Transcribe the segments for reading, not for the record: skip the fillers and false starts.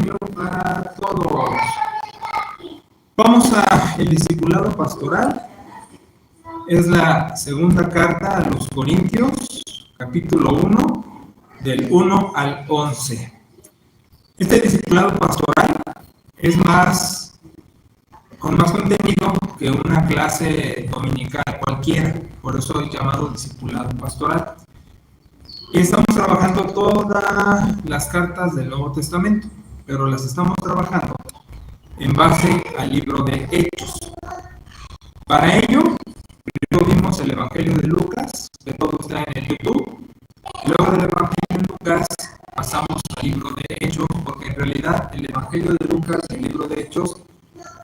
Evangelio para todos. Vamos a el discipulado pastoral. Es la segunda carta a los Corintios, capítulo 1, del 1 al 11. Este discipulado pastoral es con más contenido que una clase dominical cualquiera, por eso es llamado discipulado pastoral. Y estamos trabajando todas las cartas del Nuevo Testamento, pero las estamos trabajando en base al libro de Hechos. Para ello, primero vimos el Evangelio de Lucas, que todo está en el YouTube. Luego del Evangelio de Lucas pasamos al libro de Hechos, porque en realidad el Evangelio de Lucas y el libro de Hechos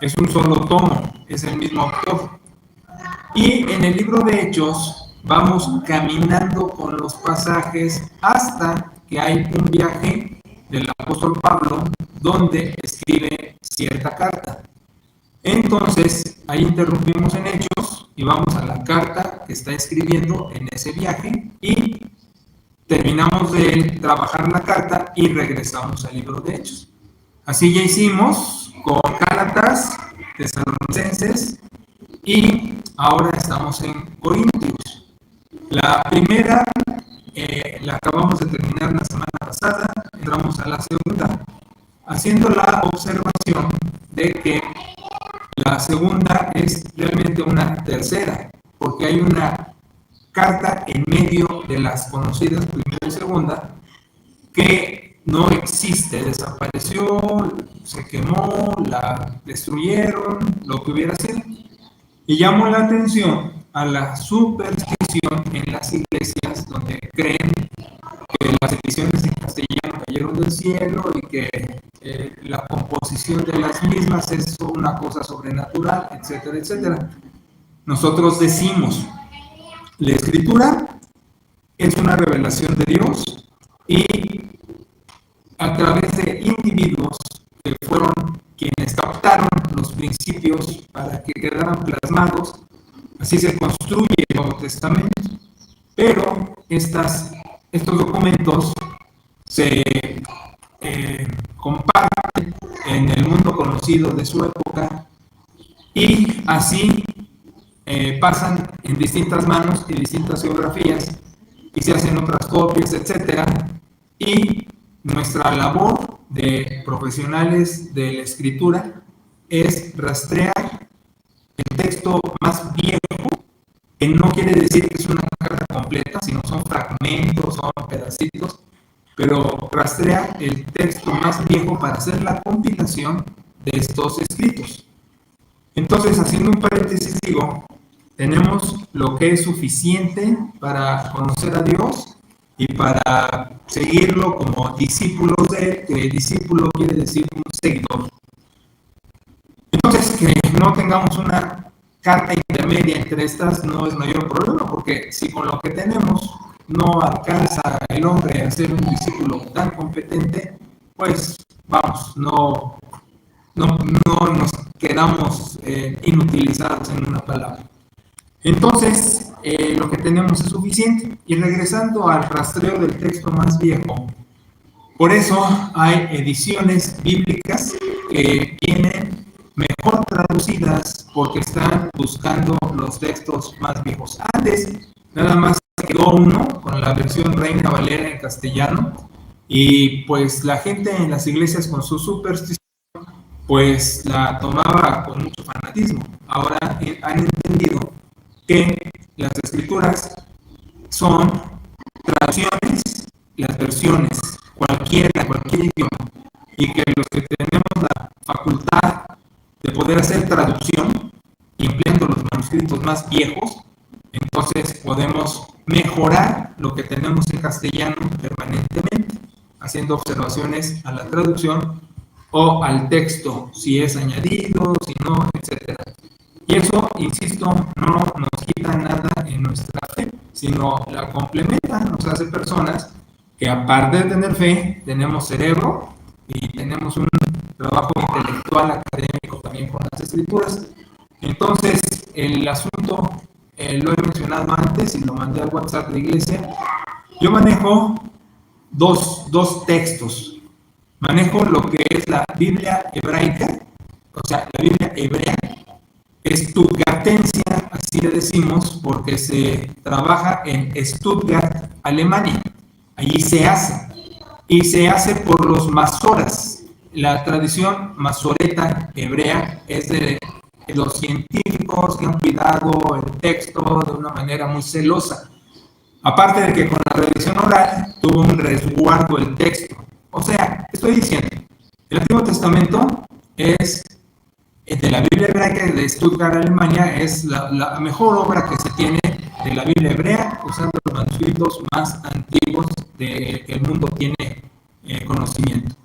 es un solo tomo, es el mismo autor. Y en el libro de Hechos vamos caminando con los pasajes hasta que hay un viaje del apóstol Pablo donde escribe cierta carta. Entonces, ahí interrumpimos en Hechos y vamos a la carta que está escribiendo en ese viaje y terminamos de trabajar la carta y regresamos al libro de Hechos. Así ya hicimos con Gálatas, Tesalonicenses y ahora estamos en Corintios. La primera la acabamos de terminar la semana pasada, entramos a la segunda, haciendo la observación de que la segunda es realmente una tercera, porque hay una carta en medio de las conocidas primera y segunda que no existe, desapareció, se quemó, la destruyeron, lo que hubiera sido. Y llamó la atención a la superstición en las iglesias donde creen que las ediciones en castellano cayeron del cielo y que la composición de las mismas es una cosa sobrenatural, etcétera, etcétera. Nosotros decimos, la escritura es una revelación de Dios y a través de individuos que fueron quienes captaron los principios para que quedaran plasmados, así se construye el Nuevo Testamento, pero estos documentos se comparten en el mundo conocido de su época y así pasan en distintas manos y distintas geografías y se hacen otras copias, etcétera, y nuestra labor de profesionales de la escritura es rastrear el texto más viejo, que no quiere decir que es una carta completa, sino son fragmentos, son pedacitos, pero rastrear el texto más viejo para hacer la compilación de estos escritos. Entonces, haciendo un paréntesis, digo, tenemos lo que es suficiente para conocer a Dios y para seguirlo como discípulos de Él, que discípulo quiere decir un seguidor. Entonces, que no tengamos una carta intermedia entre estas no es mayor problema, porque si con lo que tenemos no alcanza el hombre a ser un discípulo tan competente, pues vamos, no nos quedamos inutilizados en una palabra. Entonces, lo que tenemos es suficiente. Y regresando al rastreo del texto más viejo, por eso hay ediciones bíblicas que vienen mejor traducidas porque están buscando los textos más viejos. Antes, nada más quedó uno con la versión Reina Valera en castellano y pues la gente en las iglesias con su superstición pues la tomaba con mucho fanatismo. Ahora han entendido que las escrituras son traducciones, las versiones, cualquier idioma, y que los que tenemos la facultad de poder hacer traducción, empleando los manuscritos más viejos, entonces podemos mejorar lo que tenemos en castellano permanentemente, haciendo observaciones a la traducción o al texto, si es añadido, si no, etc. Y eso, insisto, no nos quita nada en nuestra fe, sino la complementa, nos hace personas que aparte de tener fe, tenemos cerebro y tenemos un trabajo intelectual, académico también con las escrituras. Entonces, el asunto, lo he mencionado antes y lo mandé al WhatsApp de la iglesia, yo manejo dos textos. manejo lo que es la Biblia hebraica, o sea, la Biblia hebrea, Stuttgartensia, así le decimos, porque se trabaja en Stuttgart, Alemania. Allí se hace, y se hace por los masoras. La tradición masoreta hebrea es de los científicos que han cuidado el texto de una manera muy celosa. Aparte de que con la tradición oral tuvo un resguardo el texto. O sea, estoy diciendo, el Antiguo Testamento es de la Biblia hebraica de Stuttgart, Alemania, es la mejor obra que se tiene de la Biblia hebrea, usando los manuscritos más antiguos que el mundo tiene conocimiento.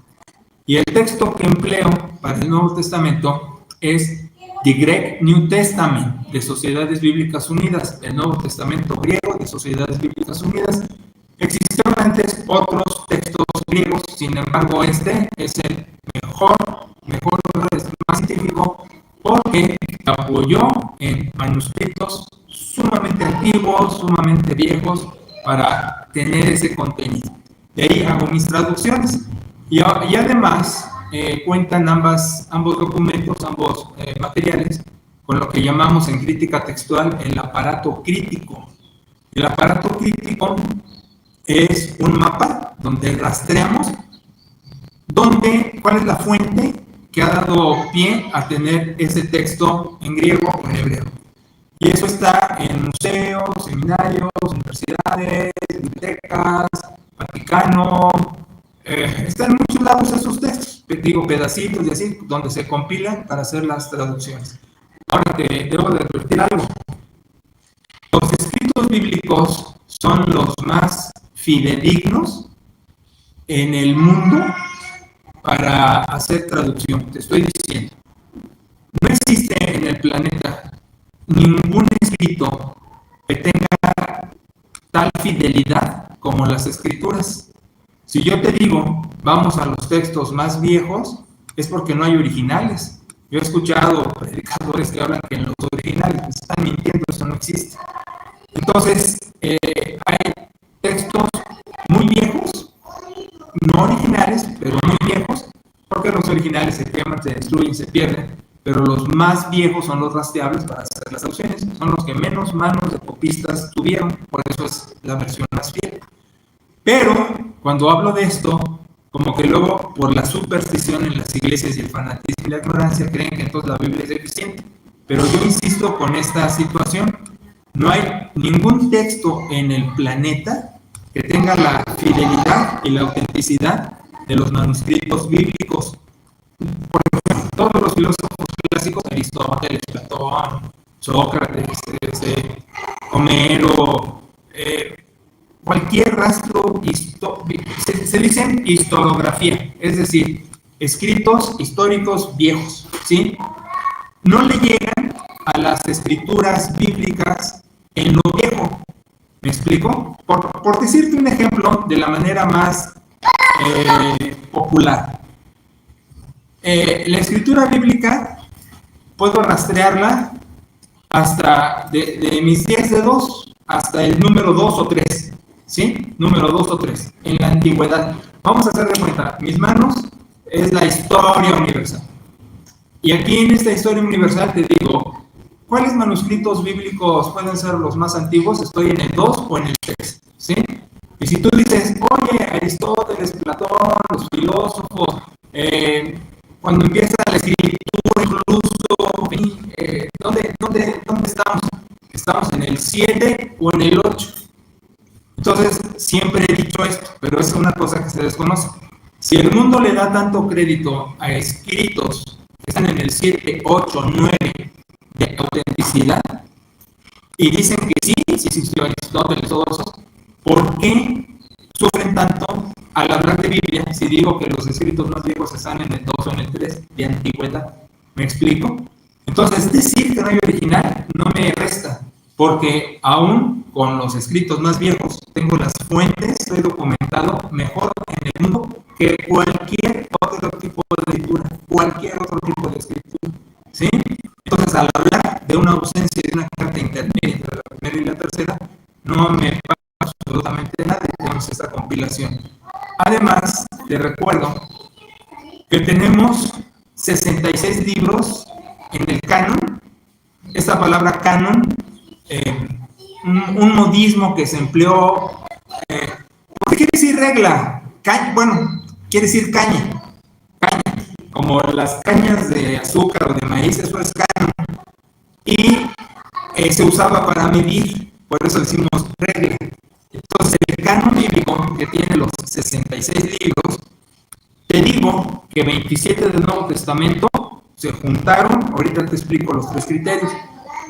Y el texto que empleo para el Nuevo Testamento es The Greek New Testament, de Sociedades Bíblicas Unidas, el Nuevo Testamento griego de Sociedades Bíblicas Unidas. Existieron antes otros textos griegos, sin embargo este es el mejor, es el más científico, porque apoyó en manuscritos sumamente antiguos, sumamente viejos, para tener ese contenido. De ahí hago mis traducciones. Y además cuentan ambos documentos, ambos materiales, con lo que llamamos en crítica textual el aparato crítico. El aparato crítico es un mapa donde rastreamos cuál es la fuente que ha dado pie a tener ese texto en griego o en hebreo. Y eso está en museos, seminarios, universidades, bibliotecas, Vaticano, están en muchos lados esos textos, digo pedacitos y así, donde se compilan para hacer las traducciones. Ahora te debo de advertir algo. Los escritos bíblicos son los más fidedignos en el mundo para hacer traducción. Te estoy diciendo, no existe en el planeta ningún escrito que tenga tal fidelidad como las escrituras. Si yo te digo, vamos a los textos más viejos, es porque no hay originales. Yo he escuchado predicadores que hablan que en los originales están mintiendo, eso no existe. Entonces, hay textos muy viejos, no originales, pero muy viejos, porque los originales se queman, se destruyen, se pierden, pero los más viejos son los rastreables para hacer las traducciones, son los que menos manos de copistas tuvieron, por eso es la versión más fiel. Pero cuando hablo de esto, como que luego por la superstición en las iglesias y el fanatismo y la ignorancia creen que entonces la Biblia es deficiente. Pero yo insisto con esta situación, no hay ningún texto en el planeta que tenga la fidelidad y la autenticidad de los manuscritos bíblicos. Por ejemplo, todos los filósofos clásicos, Aristóteles, Platón, Sócrates, Homero, cualquier rastro, se dicen historiografía, es decir, escritos históricos viejos, ¿sí? No le llegan a las escrituras bíblicas en lo viejo. ¿Me explico? Por decirte un ejemplo de la manera más popular. La escritura bíblica puedo rastrearla hasta de mis 10 dedos hasta el número 2 o 3. ¿Sí? Número 2 o 3, en la antigüedad. Vamos a hacer de cuenta, mis manos es la historia universal. Y aquí en esta historia universal te digo, ¿cuáles manuscritos bíblicos pueden ser los más antiguos? Estoy en el 2 o en el 3, ¿sí? Y si tú dices, oye, Aristóteles, Platón, los filósofos, cuando empieza la escritura incluso, ¿dónde estamos? ¿Estamos en el 7 o en el 8? Entonces, siempre he dicho esto, pero es una cosa que se desconoce. Si el mundo le da tanto crédito a escritos que están en el 7, 8, 9 de autenticidad, y dicen que sí existió Aristóteles, todos esos, ¿por qué sufren tanto al hablar de Biblia si digo que los escritos más viejos están en el 2 o en el 3 de antigüedad? ¿Me explico? Entonces, decir que no hay original no me resta, porque aún con los escritos más viejos tengo las fuentes, estoy documentado mejor en el mundo que cualquier otro tipo de escritura, cualquier otro tipo de escritura, ¿sí? Entonces, al hablar de una ausencia de una carta intermedia entre la primera y la tercera, no me pasa absolutamente nada, tenemos esta compilación. Además, te recuerdo que tenemos 66 libros en el canon. Esta palabra canon, un modismo que se empleó, ¿por qué quiere decir regla? Bueno, quiere decir caña, como las cañas de azúcar o de maíz, eso es canon. Y se usaba para medir, por eso decimos regla. Entonces, el canon bíblico, que tiene los 66 libros, te digo que 27 del Nuevo Testamento se juntaron, ahorita te explico los 3 criterios,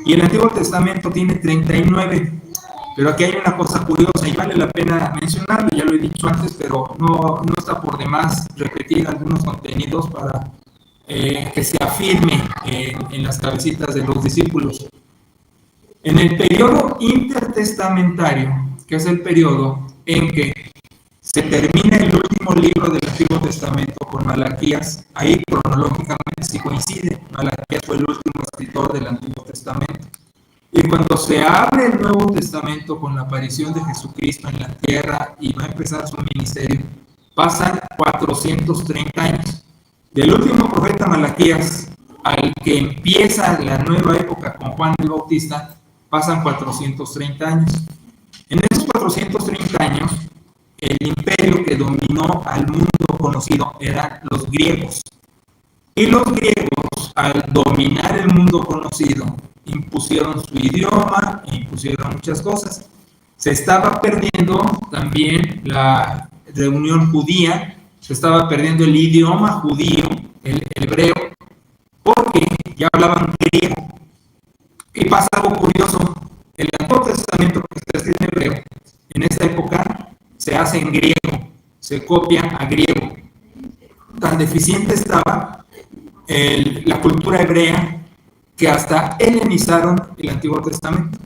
y el Antiguo Testamento tiene 39, pero aquí hay una cosa curiosa y vale la pena mencionarlo, ya lo he dicho antes, pero no está por demás repetir algunos contenidos para que se afirme en las cabecitas de los discípulos. En el periodo intertestamentario, que es el periodo en que se termina el último libro del Antiguo Testamento con Malaquías, ahí cronológicamente sí coincide, Malaquías fue el último escritor del Antiguo Testamento. Y cuando se abre el Nuevo Testamento con la aparición de Jesucristo en la tierra y va a empezar su ministerio, pasan 430 años. Del último profeta Malaquías al que empieza la nueva época con Juan el Bautista, pasan 430 años. En esos 430 años, el imperio que dominó al mundo conocido eran los griegos. Y los griegos, al dominar el mundo conocido, impusieron su idioma e impusieron muchas cosas. Se estaba perdiendo también la reunión judía, se estaba perdiendo el idioma judío, el hebreo, porque ya hablaban griego. Y pasa algo curioso, el Antiguo Testamento que está escrito en hebreo, en esta época se hace en griego, se copia a griego. Tan deficiente estaba la cultura hebrea que hasta helenizaron el Antiguo Testamento.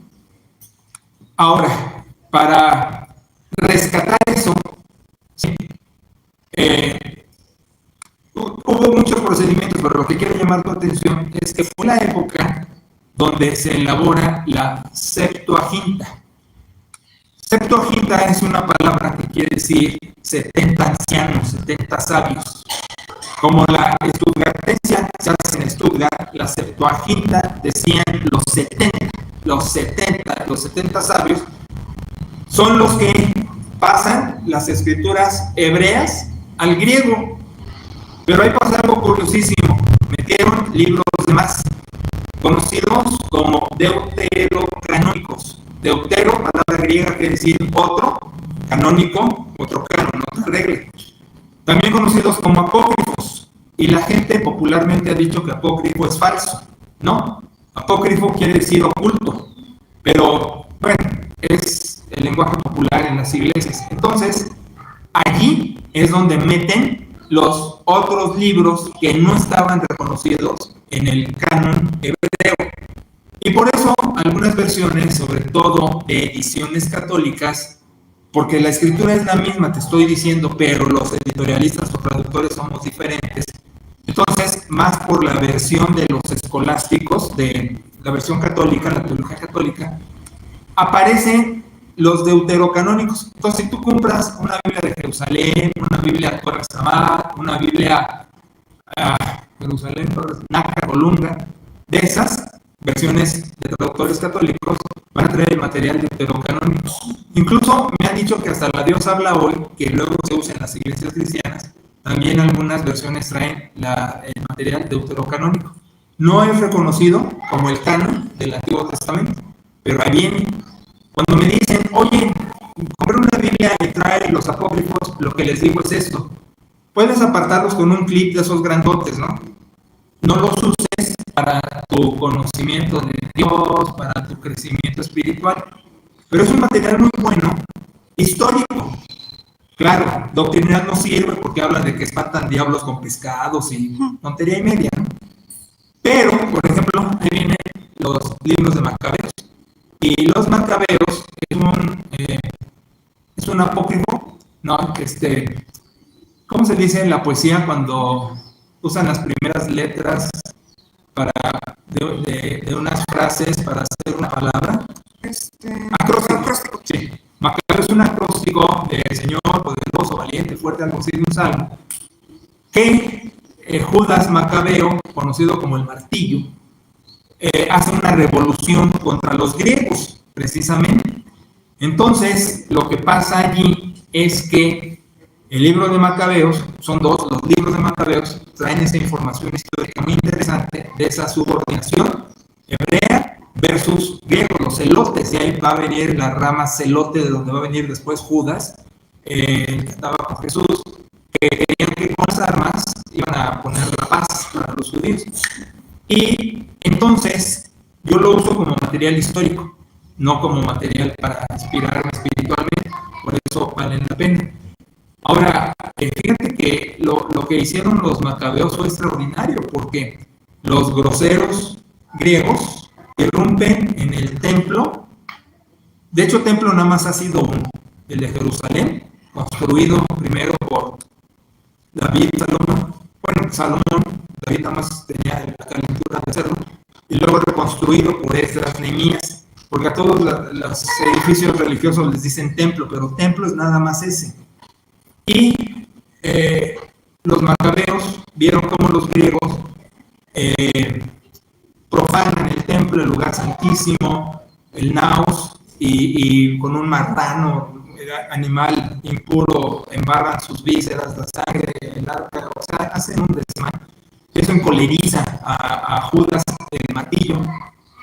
Ahora, para rescatar eso, ¿sí? Hubo muchos procedimientos, pero lo que quiero llamar tu atención es que fue la época donde se elabora la Septuaginta. Septuaginta es una palabra que quiere decir 70 ancianos, 70 sabios. Como la Stuttgartensia se hace en Stuttgart, la Septuaginta decían los 70 sabios, son los que pasan las escrituras hebreas al griego. Pero ahí pasa algo curiosísimo, metieron libros de más, conocidos como deuterocanónicos. Deutero, palabra griega que decir otro, canónico, otro canon, otra regla. También conocidos como apócrifos. Y la gente popularmente ha dicho que apócrifo es falso. No, apócrifo quiere decir oculto. Pero, bueno, es el lenguaje popular en las iglesias. Entonces, allí es donde meten los otros libros que no estaban reconocidos en el canon hebreo. Y por eso algunas versiones, sobre todo de ediciones católicas, porque la escritura es la misma, te estoy diciendo, pero los editorialistas o traductores somos diferentes. Entonces, más por la versión de los escolásticos, de la versión católica, la teología católica, aparecen los deuterocanónicos. Entonces, si tú compras una Biblia de Jerusalén, una Biblia Torres Samad, una Biblia Jerusalén, Torres, Naca, Colunga, de esas versiones de traductores católicos van a traer el material deuterocanónico. Incluso me han dicho que hasta la Dios habla hoy, que luego se usa en las iglesias cristianas, también algunas versiones traen el material deuterocanónico. No es reconocido como el canon del Antiguo Testamento, pero ahí viene. Cuando me dicen, oye, compré una Biblia y trae los apócrifos, lo que les digo es esto. Puedes apartarlos con un clip de esos grandotes, ¿no? No los uses para tu conocimiento de Dios, para tu crecimiento espiritual. Pero es un material muy bueno, histórico. Claro, doctrinal no sirve porque hablan de que espantan diablos con pescados y tontería y media, ¿no? Pero, por ejemplo, ahí vienen los libros de Macabeos. Y los Macabeos es un apócrifo, ¿no? ¿Cómo se dice en la poesía cuando usan las primeras letras de unas frases para hacer una palabra? Acróstico. Sí. Macabeo es un acróstico de Señor, poderoso, valiente, fuerte, algo así de un salmo, que Judas Macabeo, conocido como el martillo, hace una revolución contra los griegos, precisamente. Entonces, lo que pasa allí es que el libro de Macabeos, son dos, los libros de Macabeos traen esa información histórica muy interesante de esa subordinación hebrea versus griegos, los celotes, y ahí va a venir la rama celote de donde va a venir después Judas, que estaba con Jesús, que querían que con las armas iban a poner la paz para los judíos. Y entonces yo lo uso como material histórico, no como material para inspirarme espiritualmente, por eso valen la pena. Ahora, fíjate que lo que hicieron los macabeos fue extraordinario, porque los groseros griegos irrumpen en el templo. De hecho, templo nada más ha sido uno, el de Jerusalén, construido primero por David, Salomón, David nada más tenía la calentura de hacerlo, y luego reconstruido por Esdras, Nehemías, porque a todos los edificios religiosos les dicen templo, pero templo es nada más ese. Y los macabeos vieron cómo los griegos profanan el templo, el lugar santísimo, el naos, y con un marrano, animal impuro, embarran sus vísceras, la sangre, el arca, o sea, hacen un desmán. Eso encoleriza a Judas el martillo,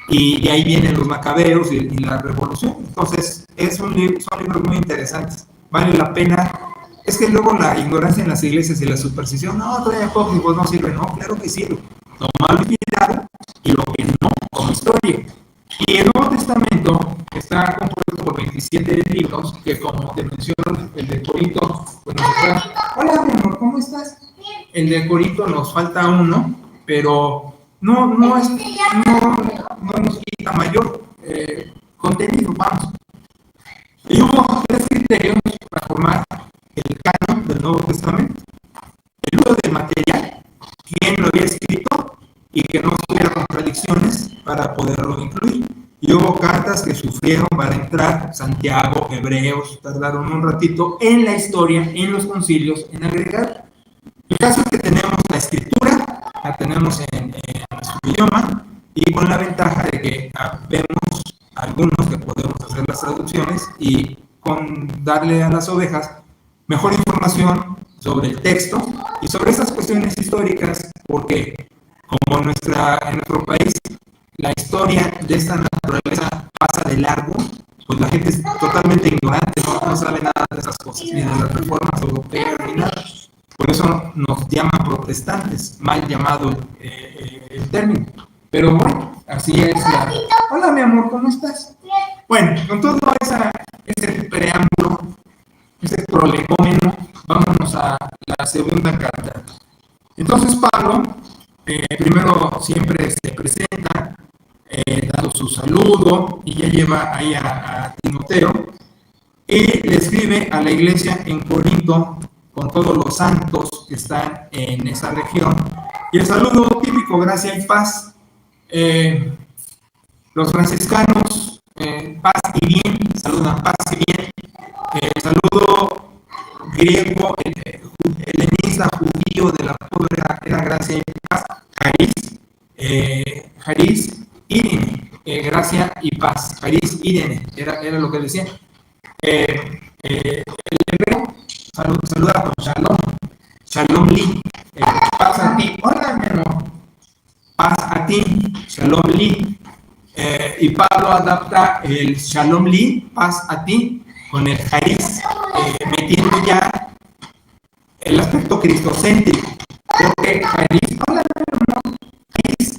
y de ahí vienen los macabeos y la revolución. Entonces, son libros muy interesantes, vale la pena. Es que luego la ignorancia en las iglesias y la superstición, no, todavía apócrifos no sirven, no, claro que sirve. Lo malo inspirado y lo que no, como historia. Y el Nuevo Testamento está compuesto por 27 libros, que como te menciono, el de Corinto, pues nos está... Hola, mi amor, ¿cómo estás? El de Corinto nos falta uno, pero no nos quita mayor contenido, vamos. Y hubo 3 criterios para formar el canon del Nuevo Testamento: el uso del material, quién lo había escrito y que no tuviera contradicciones para poderlo incluir. Y hubo cartas que sufrieron para entrar, Santiago, Hebreos, tardaron un ratito en la historia, en los concilios, en agregar. El caso es que tenemos la escritura, la tenemos en nuestro idioma, y con la ventaja de que vemos algunos que podemos hacer las traducciones y con darle a las ovejas mejor información sobre el texto y sobre esas cuestiones históricas, porque como en nuestro país la historia de esta naturaleza pasa de largo, pues la gente es totalmente ignorante, no sabe nada de esas cosas, ni de las reformas europeas, ni nada. Por eso nos llaman protestantes, mal llamado el término. Pero bueno, así es la... Hola, mi amor, ¿cómo estás? Bueno, con todo ese preámbulo, ese prolegómeno, vámonos a la segunda carta. Entonces Pablo, primero siempre se presenta, dando su saludo, y ya lleva ahí a Timoteo, y le escribe a la iglesia en Corinto con todos los santos que están en esa región. Y el saludo típico, gracia y paz. Los franciscanos, paz y bien, saludan paz y bien. El saludo griego, helenista, judío de la pobre era gracia y paz, Charis, Irene, gracia y paz, Charis, Irene, era lo que decía. El hebreo saluda con Shalom Li, paz a ti, hola mi amor, paz a ti, Shalom Li. Y Pablo adapta el Shalom Li, paz a ti, con el Charis, metiendo ya el aspecto cristocéntrico, porque Charis, hola mi amor, Charis,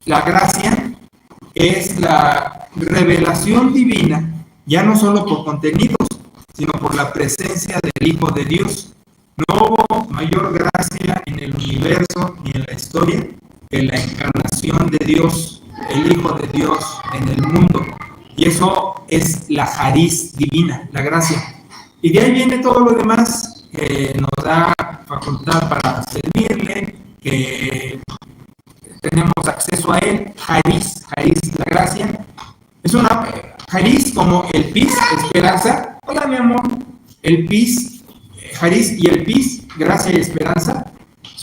la gracia es la revelación divina, ya no solo por contenidos, sino por la presencia del Hijo de Dios. No hubo mayor gracia en el universo ni en la historia que la encarnación de Dios, el Hijo de Dios en el mundo. Y eso es la Charis divina, la gracia. Y de ahí viene todo lo demás que nos da facultad para servirle, que tenemos acceso a él. Charis, la gracia. Es una Charis como el pis, esperanza. Hola mi amor. El pis, Charis y el pis, gracia y esperanza,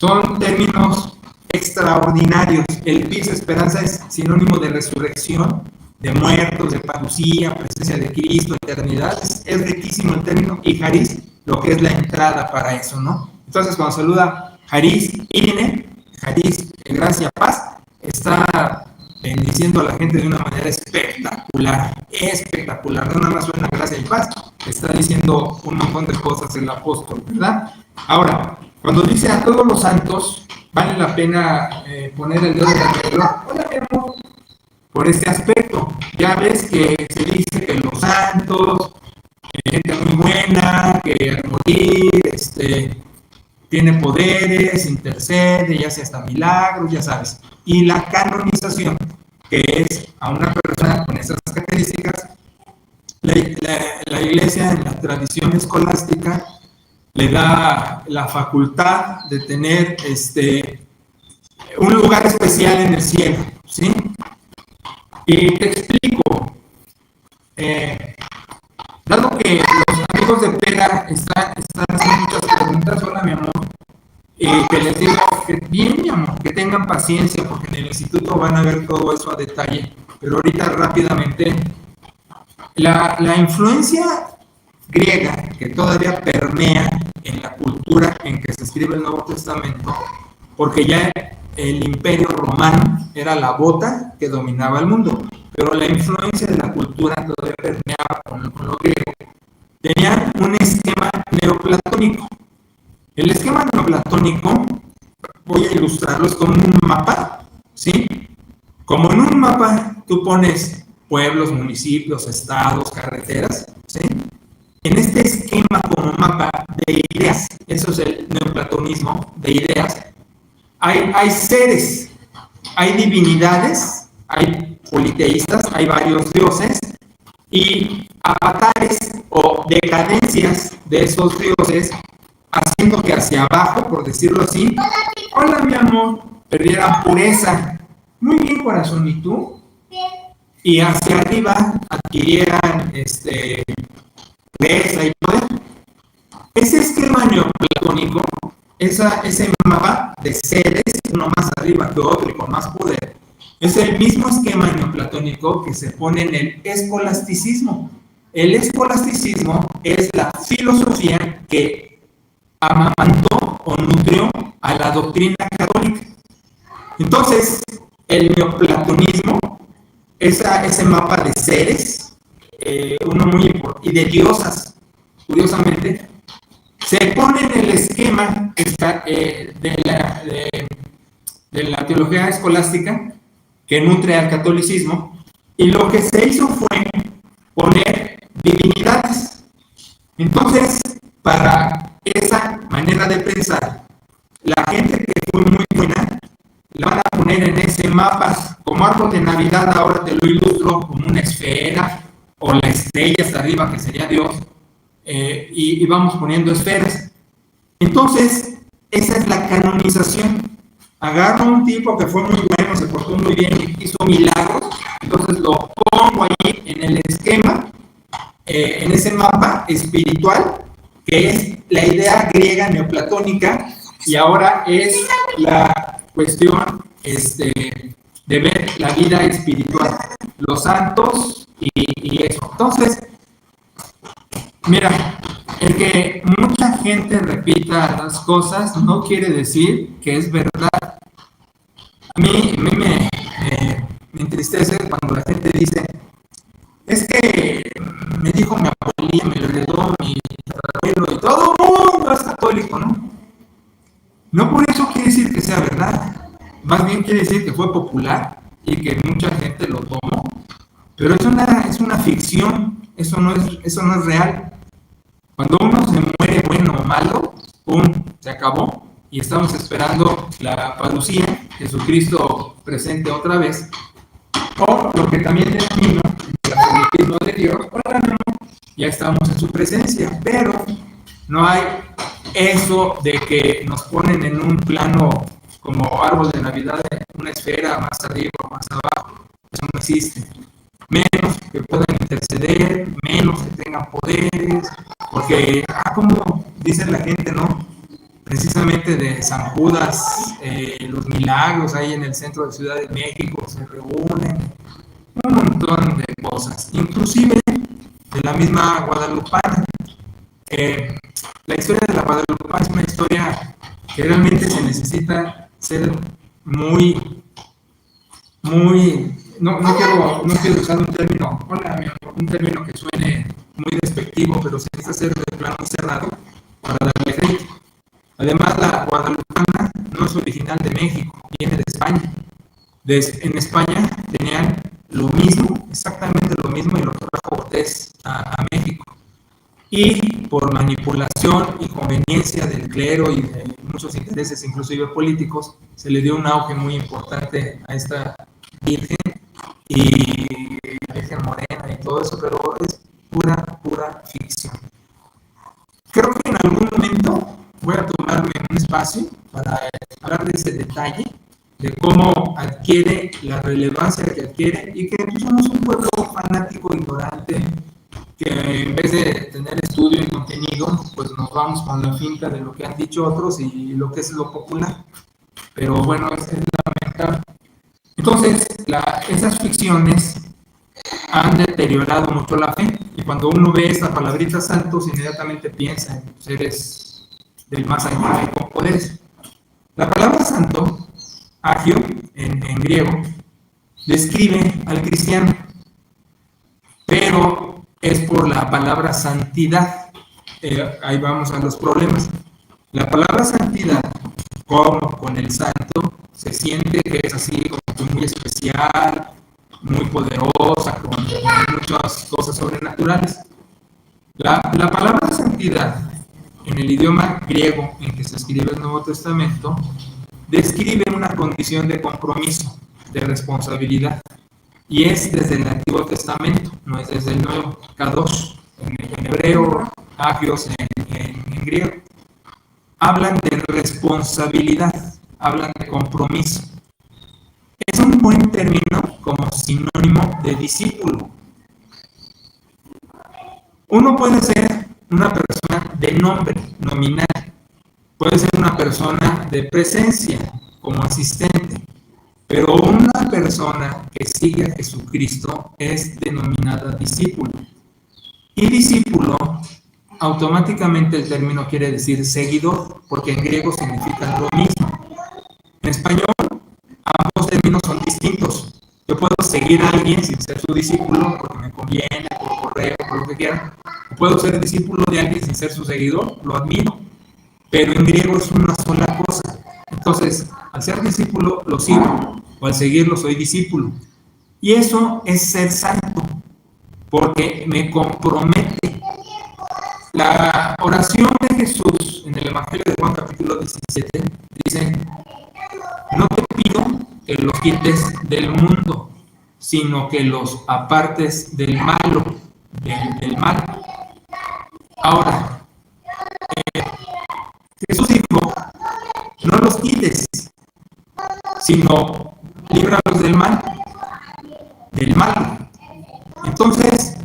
son términos extraordinarios. El pis, esperanza, es sinónimo de resurrección, de muertos, de parucía, presencia de Cristo, eternidad. Es riquísimo el término. Y Haris, lo que es la entrada para eso, ¿no? Entonces, cuando saluda Haris, Irene, Haris, gracia, paz, está bendiciendo a la gente de una manera espectacular, espectacular. No nada más suena gracia y paz, está diciendo un montón de cosas el apóstol, ¿verdad? Ahora, cuando dice a todos los santos, vale la pena poner el dedo en el reloj. Hola, mi amor. Por este aspecto, ya ves que se dice que los santos, gente muy buena, que al morir, tiene poderes, intercede, ya sea hasta milagros, ya sabes. Y la canonización, que es a una persona con esas características, la Iglesia en la tradición escolástica le da la facultad de tener un lugar especial en el cielo, ¿sí? Y te explico. Dado que los amigos de Pera están haciendo muchas preguntas, hola mi amor, que les digo que bien, mi amor, que tengan paciencia, porque en el instituto van a ver todo eso a detalle. Pero ahorita rápidamente, la influencia griega que todavía permea en la cultura en que se escribe el Nuevo Testamento, porque ya el Imperio Romano era la bota que dominaba el mundo, pero la influencia de la cultura todavía permeaba con lo griego. Tenían un esquema neoplatónico. El esquema neoplatónico, voy a ilustrarlo, es como un mapa, ¿sí? Como en un mapa tú pones pueblos, municipios, estados, carreteras, ¿sí? En este esquema como mapa de ideas, eso es el neoplatonismo de ideas, hay seres, hay divinidades, hay politeístas, hay varios dioses y avatares o decadencias de esos dioses, haciendo que hacia abajo, por decirlo así, hola mi amor, perdieran pureza. Muy bien, corazón, ¿y tú? Bien. Y hacia arriba adquirieran pureza y poder. Ese esquema neoplatónico, ese mapa de seres, uno más arriba que otro y con más poder, es el mismo esquema neoplatónico que se pone en el escolasticismo. El escolasticismo es la filosofía que amamantó o nutrió a la doctrina católica. Entonces, el neoplatonismo, ese mapa de seres, uno muy importante, y de diosas, curiosamente, se pone en el esquema de la teología escolástica que nutre al catolicismo, y lo que se hizo fue poner divinidades. Entonces, para esa manera de pensar, la gente que fue muy buena, la van a poner en ese mapa, como árbol de Navidad, ahora te lo ilustro como una esfera, o la estrella hasta arriba, que sería Dios, y vamos poniendo esferas. Entonces, esa es la canonización. Agarro a un tipo que fue muy bueno, se portó muy bien y hizo milagros, entonces lo pongo ahí en el esquema, en ese mapa espiritual, que es la idea griega neoplatónica, y ahora es la cuestión de ver la vida espiritual, los santos y eso. Entonces, mira, el que mucha gente repita las cosas no quiere decir que es verdad. A mí me entristece cuando la gente dice, es que me dijo mi abuelita, me lo heredó mi abuelo y todo el mundo es católico, ¿no? No por eso quiere decir que sea verdad, más bien quiere decir que fue popular y que mucha gente lo tomó, pero es una ficción, eso no es real. Cuando uno se muere bueno o malo, ¡pum!, se acabó y estamos esperando la parucía, Jesucristo presente otra vez, o lo que también denomino el absolutismo de Dios, ahora no, ya estamos en su presencia, pero no hay eso de que nos ponen en un plano como árbol de Navidad, una esfera más arriba o más abajo, eso no existe. Menos que puedan interceder, menos que tengan poderes, porque, como dice la gente, ¿no? precisamente de San Judas, los milagros ahí en el centro de Ciudad de México, se reúnen un montón de cosas, inclusive de la misma guadalupana. La historia de la Guadalupana es una historia que realmente se necesita ser muy, no quiero usar un término, hola, mi amor, un término que suene muy despectivo, pero se necesita ser de plano muy cerrado para darle crédito. Además, la guadalupana no es original de México, viene de España. En España tenían lo mismo, exactamente lo mismo, y lo trajo Cortés a México. Y por manipulación y conveniencia del clero y de muchos intereses, inclusive políticos, se le dio un auge muy importante a esta virgen y la Virgen Morena y todo eso, pero es pura ficción. Creo que en algún momento voy a tomarme un espacio para hablar de ese detalle, de cómo adquiere la relevancia que adquiere y que somos un pueblo fanático, ignorante, que en vez de tener estudio y contenido, pues nos vamos con la finta de lo que han dicho otros y lo que es lo popular. Pero bueno, es lamentable. Entonces, esas ficciones han deteriorado mucho la fe, y cuando uno ve esta palabrita santos, inmediatamente piensa en seres del más allá y con poderes. La palabra santo, agio, en griego, describe al cristiano, pero es por la palabra santidad. Ahí vamos a los problemas. La palabra santidad, como con el santo, se siente que es así como muy especial, muy poderosa, con muchas cosas sobrenaturales. La palabra santidad, en el idioma griego en que se escribe el Nuevo Testamento, describe una condición de compromiso, de responsabilidad. Y es desde el Antiguo Testamento, no es desde el Nuevo. Kadosh, en hebreo, agios en griego. Hablan de responsabilidad, hablan de compromiso. Es un buen término como sinónimo de discípulo. Uno puede ser una persona de nombre, nominal. Puede ser una persona de presencia, como asistente. Pero una persona que sigue a Jesucristo es denominada discípulo. Y discípulo, automáticamente el término quiere decir seguidor, porque en griego significa lo mismo. En español, ambos términos son distintos. Yo puedo seguir a alguien sin ser su discípulo, porque me conviene, por correo, por lo que quiera. O puedo ser discípulo de alguien sin ser su seguidor, lo admiro. Pero en griego es una sola cosa. Entonces, al ser discípulo, lo sigo, o al seguirlo, soy discípulo. Y eso es ser santo, porque me compromete. La oración de Jesús en el Evangelio de Juan capítulo 17 dice: no te pido que los quites del mundo, sino que los apartes del malo, del mal. Ahora, Jesús dijo: no los quites, sino líbralos del mal, del mal. Entonces,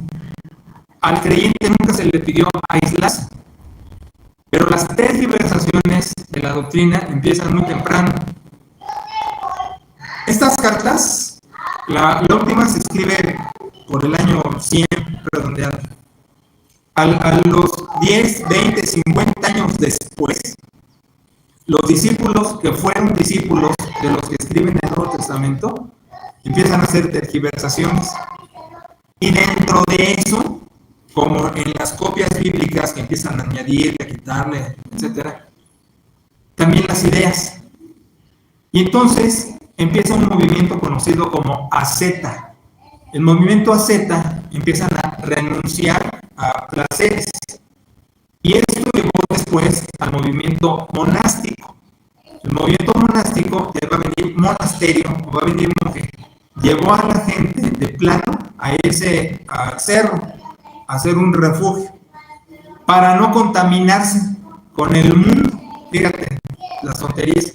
al creyente nunca se le pidió aislarse, pero las tergiversaciones de la doctrina empiezan muy temprano. Estas cartas, la última se escribe por el año 100, redondeado. A los 10, 20, 50 años después, los discípulos que fueron discípulos de los que escriben el Nuevo Testamento empiezan a hacer tergiversaciones. Y dentro de eso, como en las copias bíblicas que empiezan a añadirle, a quitarle, etc., también las ideas. Y entonces empieza un movimiento conocido como asceta. El movimiento asceta empiezan a renunciar a placeres. Y esto llevó después al movimiento monástico. El movimiento monástico, que va a venir monasterio, o va a venir monje, llevó a la gente de plano a ese cerro, a hacer un refugio, para no contaminarse con el mundo. Fíjate, las tonterías.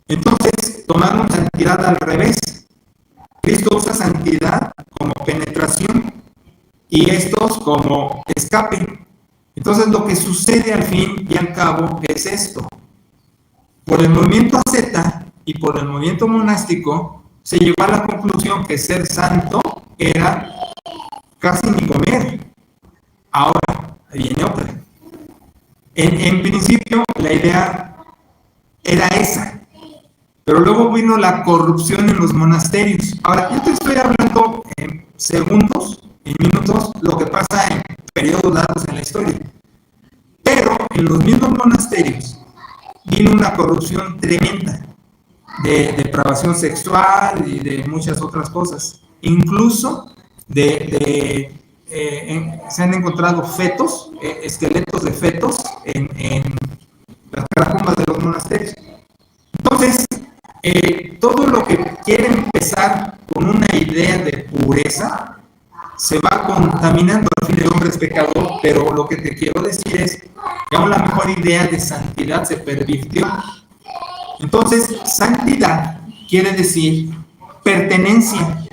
Entonces, tomaron santidad al revés. Cristo usa santidad como penetración y estos como escape. Entonces, lo que sucede al fin y al cabo es esto. Por el movimiento asceta y por el movimiento monástico, se llegó a la conclusión que ser santo era casi ni comer. Ahora, viene otra. En principio, la idea era esa, pero luego vino la corrupción en los monasterios. Ahora, yo te estoy hablando en segundos, en minutos, lo que pasa en periodos largos en la historia. Pero en los mismos monasterios vino una corrupción tremenda de depravación sexual y de muchas otras cosas. Incluso se han encontrado fetos, esqueletos de fetos en las catacumbas de los monasterios. Entonces, todo lo que quiere empezar con una idea de pureza se va contaminando. Al fin, el hombre es pecador, pero lo que te quiero decir es que aún la mejor idea de santidad se pervirtió. Entonces, santidad quiere decir pertenencia.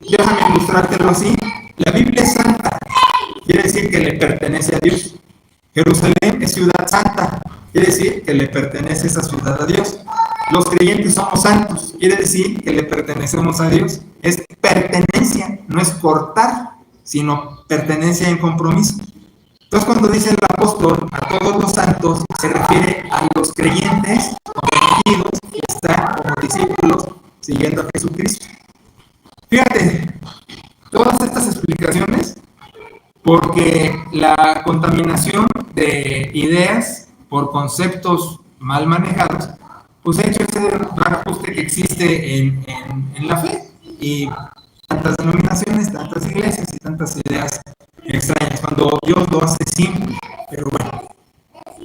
Déjame ilustrártelo así. La Biblia es santa, quiere decir que le pertenece a Dios. Jerusalén es ciudad santa, quiere decir que le pertenece esa ciudad a Dios. Los creyentes somos santos, quiere decir que le pertenecemos a Dios. Es pertenencia, no es cortar, sino pertenencia en compromiso. Entonces, cuando dice el apóstol a todos los santos, se refiere a los creyentes convertidos que están como discípulos siguiendo a Jesucristo. Fíjate, todas estas explicaciones, porque la contaminación de ideas por conceptos mal manejados, pues ha hecho ese reajuste que existe en la fe, y tantas denominaciones, tantas iglesias y tantas ideas extrañas, cuando Dios lo hace simple. Pero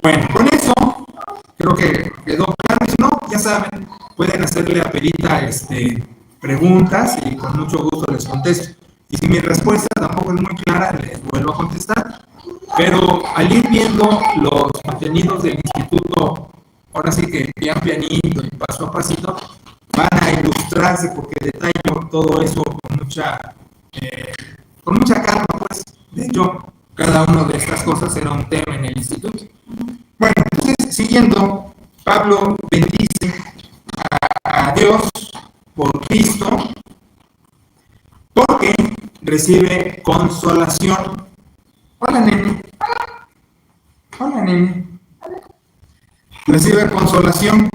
bueno, con eso creo que quedó claro. Si no, ya saben, pueden hacerle a Perita preguntas y con mucho gusto les contesto. Y si mi respuesta tampoco es muy clara, les vuelvo a contestar. Pero al ir viendo los contenidos del instituto, ahora sí que pianito y paso a pasito, van a ilustrarse, porque detallo todo eso con mucha calma, pues. De hecho, cada una de estas cosas era un tema en el instituto. Bueno, entonces, siguiendo, Pablo bendice a Dios por Cristo, porque recibe consolación. Hola, nene. Hola, nene. Recibe consolación.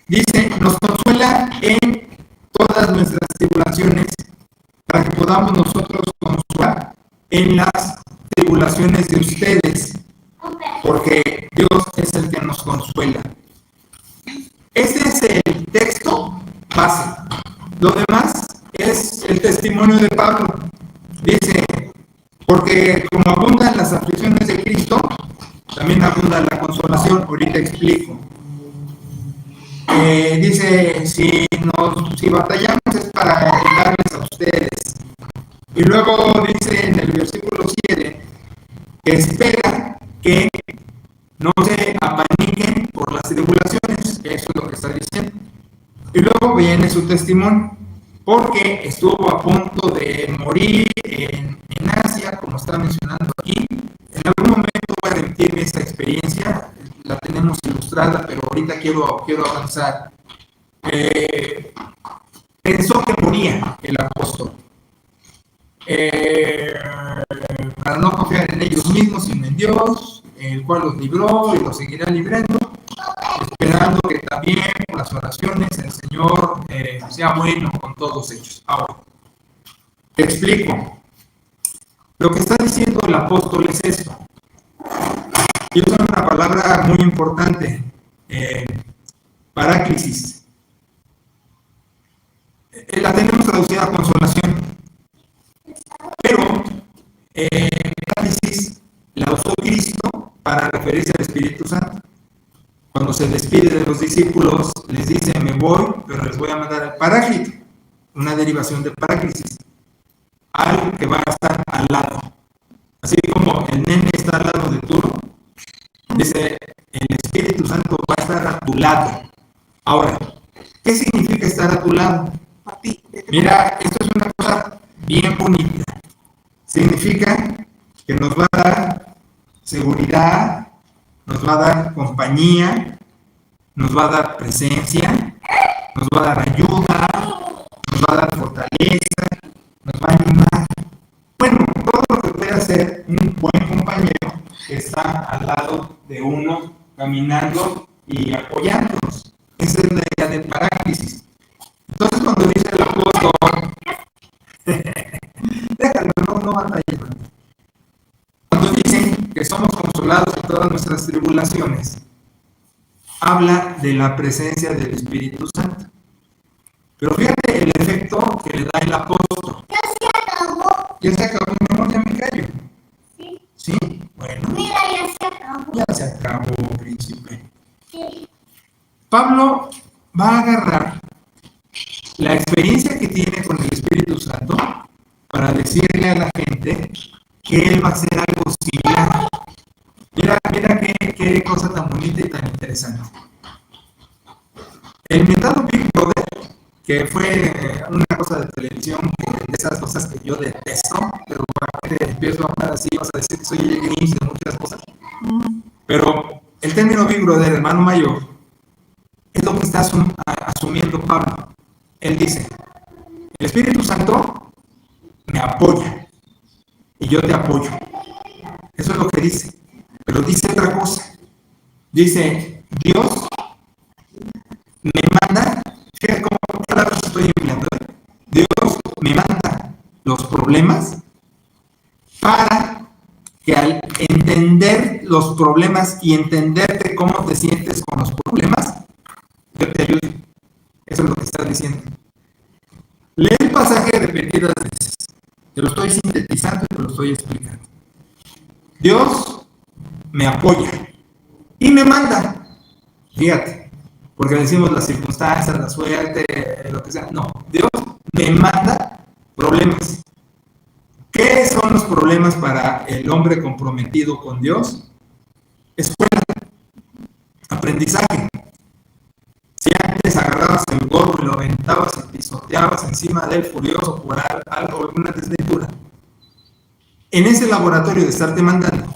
Dice, nos consuela en todas nuestras tribulaciones, para que podamos nosotros consolar en las tribulaciones de ustedes, porque Dios es el que nos consuela. Este es el texto base. Lo demás es el testimonio de Pablo. Dice, porque como abundan las aflicciones de Cristo, también abunda la consolación. Ahorita explico. Dice, si batallamos es para ayudarles a ustedes. Y luego dice en el versículo 7, que espera que no se apaniquen por las tribulaciones. Eso es lo que está diciendo. Y luego viene su testimonio, porque estuvo a punto de morir en Asia, como está mencionando aquí. En algún momento voy a repetirme esta experiencia, la tenemos ilustrada, pero ahorita quiero avanzar. Pensó que moría el apóstol, para no confiar en ellos mismos, sino en Dios, el cual los libró y los seguirá librando, esperando que también por las oraciones el Señor sea bueno con todos ellos. Ahora, te explico. Lo que está diciendo el apóstol es esto. Y usa una palabra muy importante, paráclisis. La tenemos traducida a consolación, pero paráclisis la usó Cristo para referirse al Espíritu Santo. Cuando se despide de los discípulos, les dice, me voy, pero les voy a mandar al Paráclito, una derivación de paráclisis, algo que va a estar al lado. Así como el nene está al lado de tú, dice, el Espíritu Santo va a estar a tu lado. Ahora, ¿qué significa estar a tu lado? Mira, esto es una cosa bien bonita. Significa que nos va a dar seguridad, nos va a dar compañía, nos va a dar presencia, nos va a dar ayuda, nos va a dar fortaleza, nos va a animar. Bueno, todo lo que puede hacer un buen compañero que está al lado de uno, caminando y apoyándonos. Esa es la idea de paráclisis. Entonces, cuando dice el apóstol, déjalo, no batalles. Cuando dicen que somos consolados en todas nuestras tribulaciones, habla de la presencia del Espíritu Santo. Pero fíjate el efecto que le da el apóstol. Ya se acabó. Ya se acabó, mi amor, ya me callo. Sí. Sí, bueno. Mira, ya se acabó. Ya se acabó, príncipe. Sí. Pablo va a agarrar la experiencia que tiene con el Espíritu Santo para decirle a la gente que él va a hacer algo similar. Mira qué cosa tan bonita y tan interesante. El mentado Big Brother, que fue una cosa de televisión, de esas cosas que yo detesto, pero para que empiezo a hablar así, vas a decir que soy el Grinch de muchas cosas. Pero el término Big Brother, hermano mayor, es lo que está asumiendo Pablo. Él dice, el Espíritu Santo me apoya y yo te apoyo. Eso es lo que dice. Pero dice otra cosa. Dice, Dios me manda, fíjate cómo cada vez estoy empleando, Dios me manda los problemas para que al entender los problemas y entenderte cómo te sientes con los problemas, yo te ayude. Eso es lo que está diciendo. Lee el pasaje repetidas veces. Te lo estoy sintetizando y te lo estoy explicando. Dios me apoya y me manda. Fíjate, porque decimos las circunstancias, la suerte, lo que sea. No, Dios me manda problemas. ¿Qué son los problemas para el hombre comprometido con Dios? Escuela, aprendizaje. Si antes agarrabas el gorro y lo aventabas y pisoteabas encima de él furioso por algo, alguna desventura, en ese laboratorio de estarte mandando,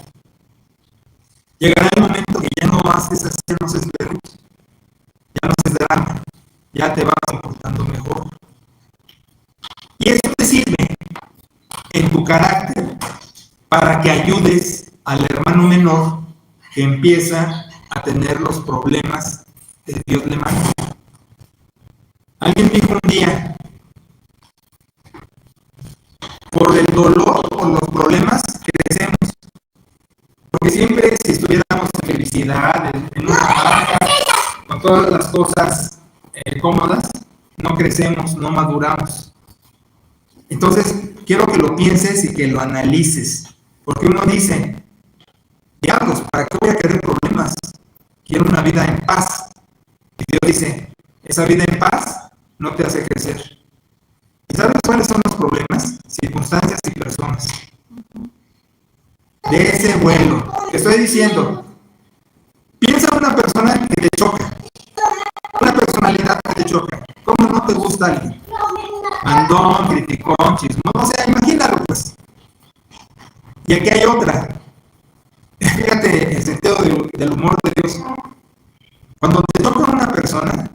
llegará el momento que ya no haces así, ya no haces berrinche, ya no haces drama, ya te vas comportando mejor. Y eso te sirve en tu carácter para que ayudes al hermano menor que empieza a tener los problemas que Dios le manda. Alguien dijo un día, por el dolor, por los problemas, crecemos. Porque siempre si estuviéramos en felicidad, en una pareja, con todas las cosas cómodas, no crecemos, no maduramos. Entonces, quiero que lo pienses y que lo analices. Porque uno dice, diablos, ¿para qué voy a querer problemas? Quiero una vida en paz. Y Dios dice, esa vida en paz no te hace crecer. ¿Y sabes cuáles son los problemas? Circunstancias y personas. De ese vuelo que estoy diciendo, piensa en una persona que te choca, una personalidad que te choca. ¿Cómo no te gusta alguien? Mandón, criticón, chismoso, o sea, imagínalo pues. Y aquí hay otra. Fíjate el sentido del humor de Dios. Cuando te toca una persona,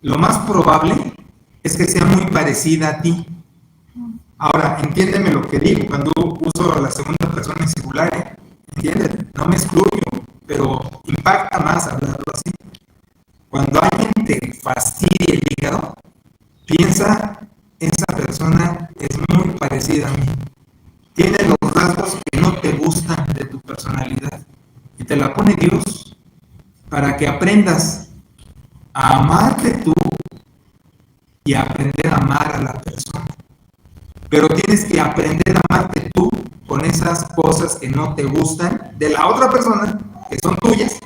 lo más probable es que sea muy parecida a ti. Ahora, entiéndeme lo que digo. Cuando uso la segunda persona en singular, entiéndeme, no me excluyo, pero impacta más hablarlo así. Cuando alguien te fastidia el hígado, piensa, esa persona es muy parecida a mí. Tiene los rasgos que no te gustan de tu personalidad. Y te la pone Dios para que aprendas a amarte tú y a aprender a amar a la persona. Pero tienes que aprender a amarte tú con esas cosas que no te gustan de la otra persona, que son tuyas,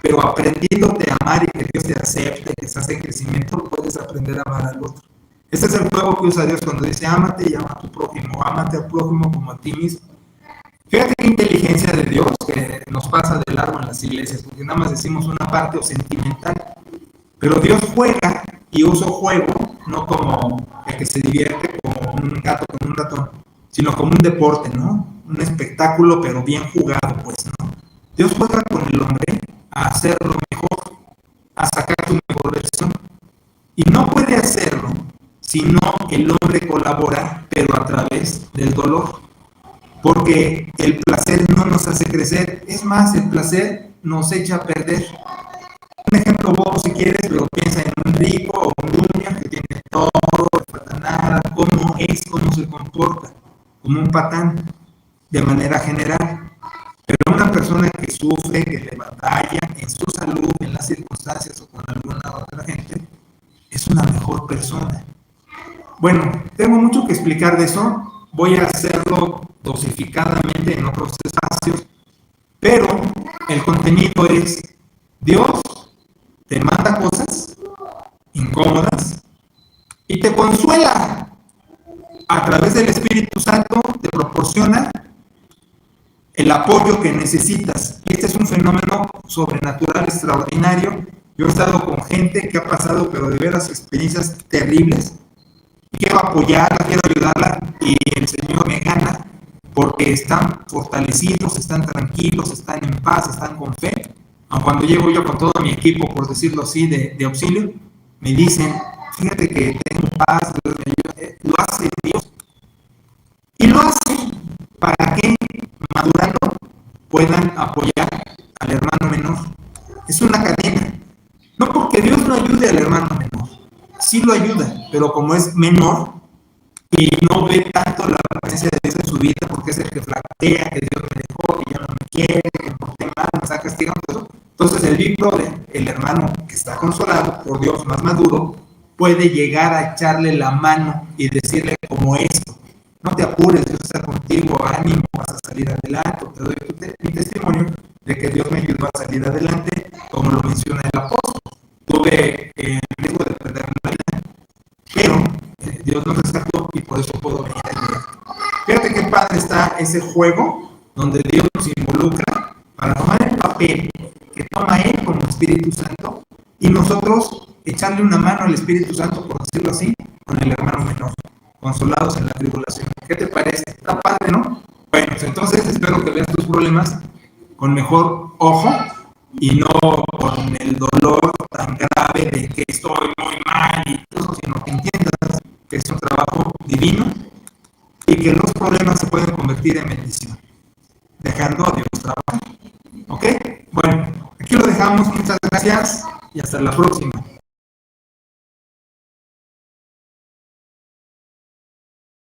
pero aprendiéndote a amar y que Dios te acepte, que estás en crecimiento, puedes aprender a amar al otro. Este es el juego que usa Dios cuando dice, ámate y ama a tu prójimo, ámate al prójimo como a ti mismo. Fíjate qué inteligencia de Dios que nos pasa de largo en las iglesias, porque nada más decimos una parte o sentimental. Pero Dios juega, y uso juego, no como el que se divierte como un gato con un ratón, sino como un deporte, ¿no? Un espectáculo, pero bien jugado, pues, ¿no? Dios juega con el hombre a hacerlo mejor, a sacar tu mejor versión. Y no puede hacerlo si no el hombre colabora, pero a través del dolor. Porque el placer no nos hace crecer, es más, el placer nos echa a perder. Un ejemplo bobo si quieres, pero piensa en un rico o un dueño que tiene todo, no falta nada, cómo es, cómo se comporta, como un patán, de manera general. Pero una persona que sufre, que le batalla en su salud, en las circunstancias o con alguna otra gente, es una mejor persona. Bueno, tengo mucho que explicar de eso, voy a hacerlo dosificadamente en otros espacios, pero el contenido es: Dios te manda cosas incómodas y te consuela. A través del Espíritu Santo te proporciona el apoyo que necesitas. Este es un fenómeno sobrenatural extraordinario. Yo he estado con gente que ha pasado, pero de veras, experiencias terribles. Quiero apoyarla, quiero ayudarla, y el Señor me gana porque están fortalecidos, están tranquilos, están en paz, están con fe. Aun cuando llego yo con todo mi equipo, por decirlo así, de auxilio, me dicen: fíjate que tengo paz, Dios me ayuda. Lo hace Dios. Y lo hace para que, madurando, puedan apoyar al hermano menor. Es una cadena. No porque Dios no ayude al hermano menor, sí lo ayuda, pero como es menor y no ve tanto la presencia de Dios en su vida, porque es el que flaquea, que Dios me dejó, que ya no me quiere, que me porté mal, me está castigando, todo. Entonces el big brother, el hermano que está consolado por Dios, más maduro, puede llegar a echarle la mano y decirle como esto: no te apures, Dios está contigo, ánimo, vas a salir adelante. Te doy mi testimonio de que Dios me ayudó a salir adelante, como lo menciona el apóstol. Tuve el riesgo de perder la vida, pero Dios nos rescató y por eso puedo venir a ayudar. Fíjate qué padre está ese juego donde Dios nos involucra para tomar el papel que toma Él como Espíritu Santo y nosotros echarle una mano al Espíritu Santo, por decirlo así, con el hermano menor, consolados en la tribulación. ¿Qué te parece? Está padre, ¿no? Bueno, pues entonces espero que veas tus problemas con mejor ojo y no con el dolor tan grave de que estoy muy mal y todo, sino que entiendas que es un trabajo divino y que los problemas se pueden convertir en bendición, dejando a Dios trabajar. ¿Ok? Bueno, aquí lo dejamos. Muchas gracias y hasta la próxima.